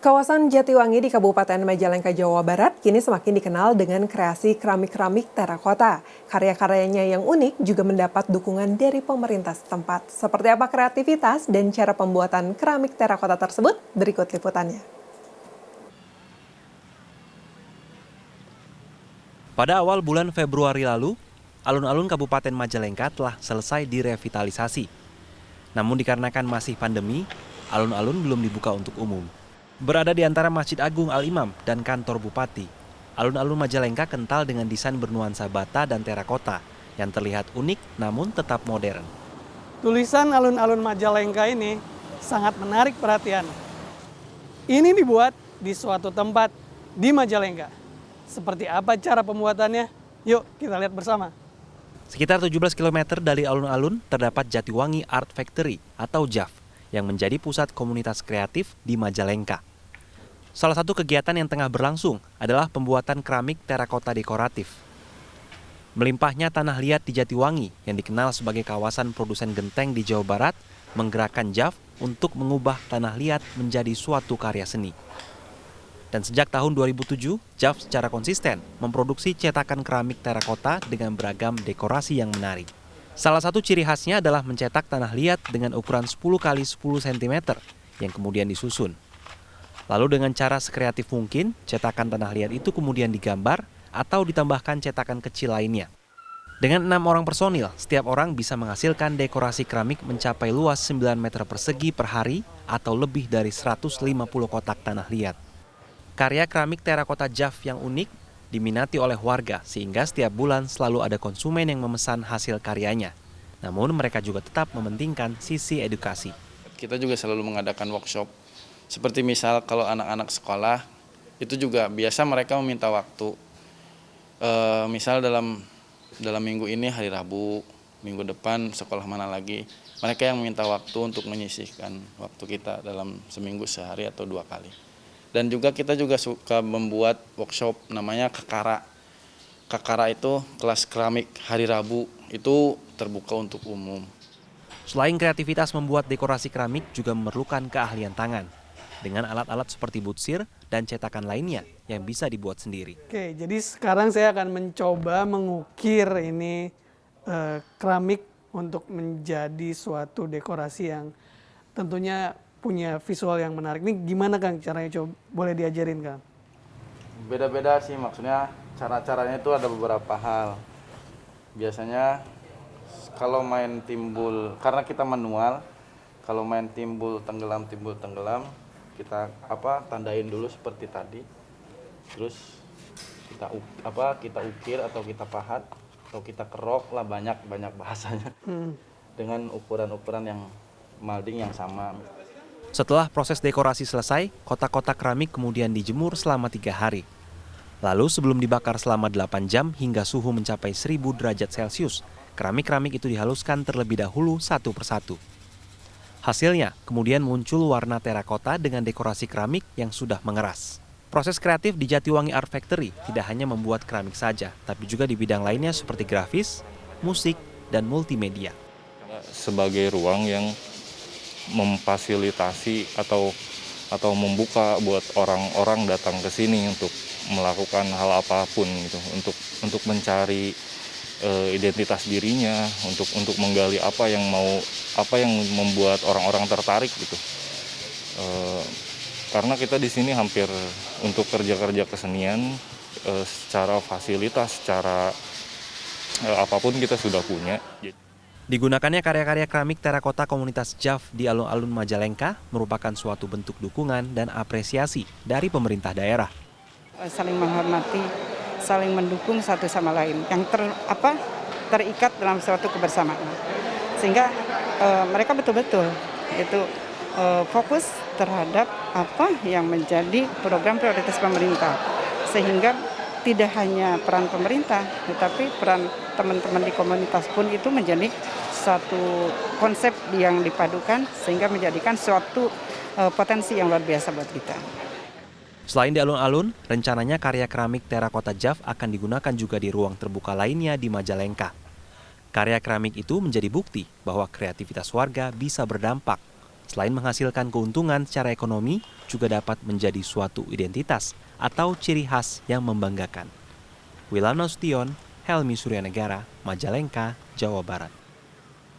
Kawasan Jatiwangi di Kabupaten Majalengka, Jawa Barat kini semakin dikenal dengan kreasi keramik-keramik terakota. Karya-karyanya yang unik juga mendapat dukungan dari pemerintah setempat. Seperti apa kreativitas dan cara pembuatan keramik terakota tersebut? Berikut liputannya. Pada awal bulan Februari lalu, alun-alun Kabupaten Majalengka telah selesai direvitalisasi. Namun dikarenakan masih pandemi, alun-alun belum dibuka untuk umum. Berada di antara Masjid Agung Al-Imam dan kantor Bupati, alun-alun Majalengka kental dengan desain bernuansa bata dan terakota yang terlihat unik namun tetap modern. Tulisan alun-alun Majalengka ini sangat menarik perhatian. Ini dibuat di suatu tempat di Majalengka. Seperti apa cara pembuatannya? Yuk kita lihat bersama. Sekitar 17 km dari alun-alun terdapat Jatiwangi Art Factory atau JAF yang menjadi pusat komunitas kreatif di Majalengka. Salah satu kegiatan yang tengah berlangsung adalah pembuatan keramik terakota dekoratif. Melimpahnya tanah liat di Jatiwangi yang dikenal sebagai kawasan produsen genteng di Jawa Barat menggerakkan JAF untuk mengubah tanah liat menjadi suatu karya seni. Dan sejak tahun 2007, JAF secara konsisten memproduksi cetakan keramik terakota dengan beragam dekorasi yang menarik. Salah satu ciri khasnya adalah mencetak tanah liat dengan ukuran 10 x 10 cm yang kemudian disusun. Lalu dengan cara sekreatif mungkin, cetakan tanah liat itu kemudian digambar atau ditambahkan cetakan kecil lainnya. Dengan 6 orang personil, setiap orang bisa menghasilkan dekorasi keramik mencapai luas 9 meter persegi per hari atau lebih dari 150 kotak tanah liat. Karya keramik terakota JAF yang unik diminati oleh warga sehingga setiap bulan selalu ada konsumen yang memesan hasil karyanya. Namun mereka juga tetap mementingkan sisi edukasi. Kita juga selalu mengadakan workshop. Seperti misal kalau anak-anak sekolah, itu juga biasa mereka meminta waktu. Misal dalam minggu ini hari Rabu, minggu depan sekolah mana lagi. Mereka yang meminta waktu untuk menyisihkan waktu kita dalam seminggu sehari atau 2 kali. Dan juga kita juga suka membuat workshop namanya Kakara. Kakara itu kelas keramik hari Rabu, itu terbuka untuk umum. Selain kreativitas membuat dekorasi keramik juga memerlukan keahlian tangan dengan alat-alat seperti butsir dan cetakan lainnya yang bisa dibuat sendiri. Oke, jadi sekarang saya akan mencoba mengukir ini keramik untuk menjadi suatu dekorasi yang tentunya punya visual yang menarik. Ini gimana Kang caranya? Coba boleh diajarin Kang? Beda-beda sih, maksudnya cara-caranya itu ada beberapa hal. Biasanya kalau main timbul, karena kita manual, kalau main timbul tenggelam, kita tandain dulu seperti tadi. Terus kita ukir atau kita pahat atau kita kerok lah, banyak bahasanya. Dengan ukuran-ukuran yang molding yang sama. Setelah proses dekorasi selesai, kotak-kotak keramik kemudian dijemur selama 3 hari. Lalu sebelum dibakar selama 8 jam hingga suhu mencapai 1000 derajat Celcius, keramik-keramik itu dihaluskan terlebih dahulu satu persatu. Hasilnya kemudian muncul warna terakota dengan dekorasi keramik yang sudah mengeras. Proses kreatif di Jatiwangi Art Factory tidak hanya membuat keramik saja, tapi juga di bidang lainnya seperti grafis, musik, dan multimedia. Sebagai ruang yang memfasilitasi atau membuka buat orang-orang datang ke sini untuk melakukan hal apapun gitu, untuk mencari identitas dirinya, untuk menggali apa yang membuat orang-orang tertarik gitu. Karena kita di sini hampir untuk kerja-kerja kesenian, secara fasilitas, secara apapun kita sudah punya. Digunakannya karya-karya keramik terakota komunitas JAF di alun-alun Majalengka merupakan suatu bentuk dukungan dan apresiasi dari pemerintah daerah. Saling menghormati, saling mendukung satu sama lain, yang terikat dalam suatu kebersamaan. Sehingga mereka betul-betul itu fokus terhadap apa yang menjadi program prioritas pemerintah. Sehingga tidak hanya peran pemerintah, tetapi peran teman-teman di komunitas pun itu menjadi satu konsep yang dipadukan sehingga menjadikan suatu potensi yang luar biasa buat kita. Selain di alun-alun, rencananya karya keramik terakota JAF akan digunakan juga di ruang terbuka lainnya di Majalengka. Karya keramik itu menjadi bukti bahwa kreativitas warga bisa berdampak Selain menghasilkan keuntungan secara ekonomi, juga dapat menjadi suatu identitas atau ciri khas yang membanggakan. Wilam Nasution, Helmi Suryanegara, Majalengka, Jawa Barat.